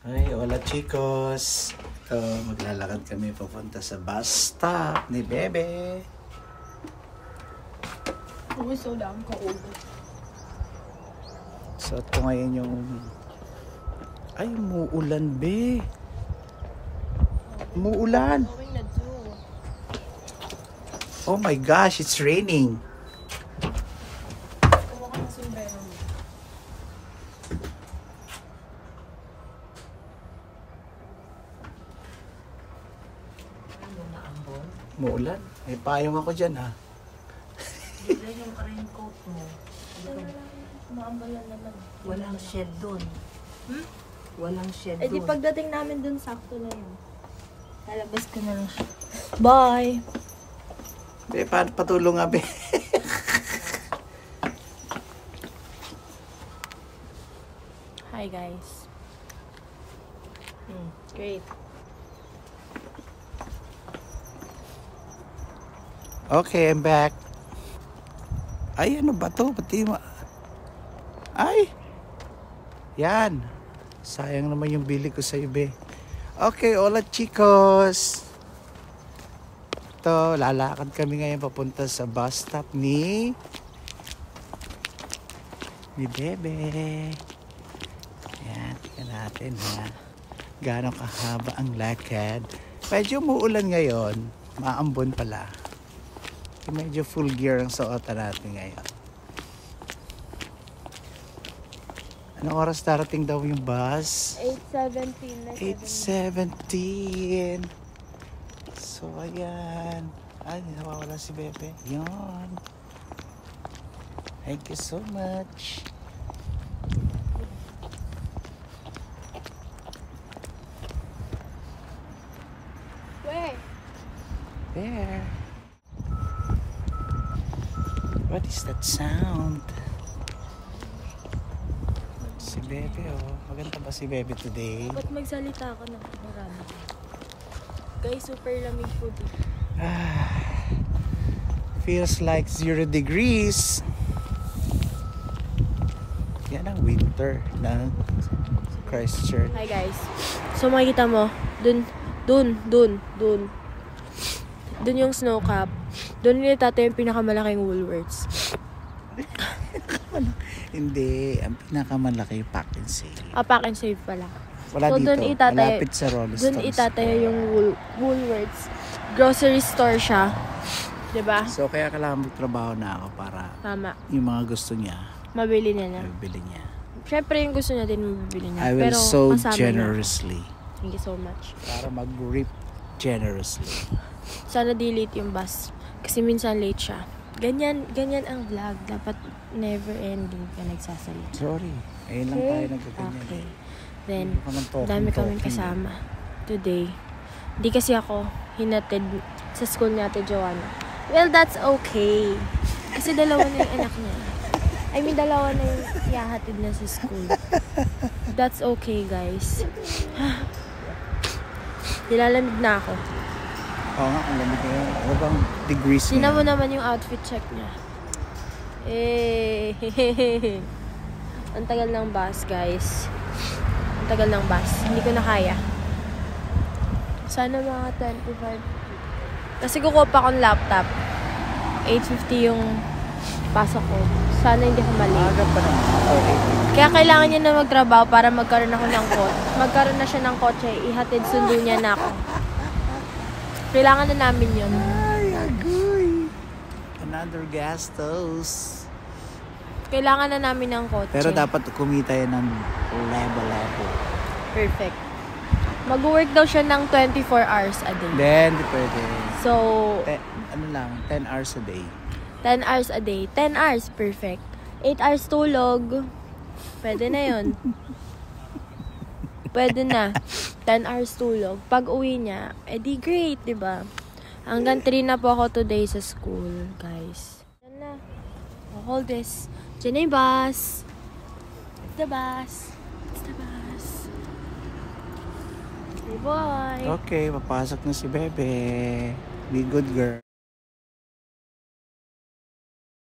Ay, hola chicos. Ito, maglalakad kami papunta sa bus stop ni Bebe. So lang ko ulo. So, ito ngayon yung... Ay, umuulan, be. Umuulan. Going na do. Oh my gosh, it's raining. Kuha ka ng sombrero mo. Umuulan. May payong ako dyan, ha. Bigla yung raincoat mo. Maambalan naman. Walang shed doon. Walang shed Eh di doon. pagdating namin dun, sakto na yun. Lalabas ko na lang siya. Bye! Be, patulong nga, be. Hi guys. Great. Okay, I'm back. Ay, ano ba to? Pati Ay! Yan. Sayang naman yung bili ko sa ibe. Okay, hola chicos. Ito, lalakad kami ngayon papunta sa bus stop ni Bebe. Yan, tingnan natin ha. Gaano kahaba ang lakad. Medyo umuulan ngayon. Maambon pala. Medyo full gear ang suotan natin ngayon. Anong oras darating daw yung bus? 8:17 na 8:17. So, ayan. Ay, nawawala si Bebe. Yun. Thank you so much. Where? There. What is that sound? Si Bebe, oh. Maganda ba si Bebe today? Ba't magsalita ka na marami? Guys, super lamig po dito. Feels like 0 degrees. Yan ang winter ng Christchurch. Hi guys. So makikita mo, dun yung snow cap. Dun yung tatayo yung pinakamalaking Woolworths. Hindi, ang pinakamalaki pack and save. Pack and save pala. Wala So, dito, dun itatayo- malapit sa Rolling Dun Stones. itatayo yung Woolworths. Grocery store siya. 'Di ba? So kaya kailangan magtrabaho na ako para Tama. yung mga gusto niya, Mabili niya na. bibili niya. Siyempre yung gusto niya din mabibili niya. I will Pero so kasama generously. niya. Thank you so much. Para mag-rip generously. Sana di late yung bus. Kasi minsan late siya. Ganyan ang vlog. Dapat never ending ka nagsasalita. Sorry, ayun lang tayo nagkaganyan. Okay. Then, Hindi ko naman dami kaming talking. kasama today. Hindi kasi ako hinatid sa school ni Ate Joanna. Well, that's okay. Kasi dalawa na yung anak niya. I mean, dalawa na yung ihahatid na sa school. That's okay, guys. Nilalamig na ako. Oo nga, ang lamig ngayon. Ano bang degrees Tingnan mo ngayon? naman yung outfit check niya. Ang tagal ng bus, guys. Ang tagal ng bus. Hindi ko na kaya. Sana mga 25. Kasi kukuha pa akong laptop. 8:50 yung pasok ko. Sana hindi ako mali. Aga pa naman. Okay. Kaya kailangan niya na magtrabaho para magkaroon ako ng kotse. Magkaroon na siya ng kotse. Ihatid sundo niya na ako. Kailangan na namin yun. Ay, agoy. Another gastos. Kailangan na namin ng kotse. Pero dapat kumita yan ng level. Perfect. Mag-work daw siya ng 24 hours a day. Then, di pwede. So, Ano lang, 10 hours a day. 10 hours a day. 10 hours, perfect. 8 hours tulog. Pwede na yun. Pwede na. 10 hours tulog. Pag uwi niya, edi great, di ba? Hanggang 3 na po ako today sa school, guys. Yan na. I'll hold this. Diyan na yung bus. It's the bus. It's the bus. Hey, boy. Okay, papasok na si Bebe. Be good girl.